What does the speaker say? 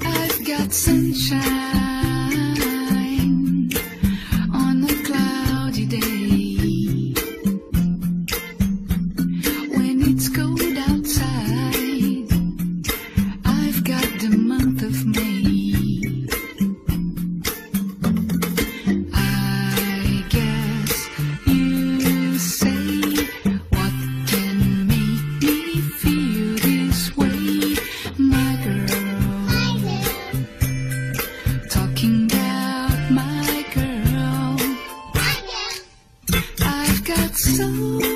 I've got sunshine on a cloudy day. When it's cold outside, I've got the month of May. I guess you say, what can make me feel this way, my girl? Talking about my girl. I've got so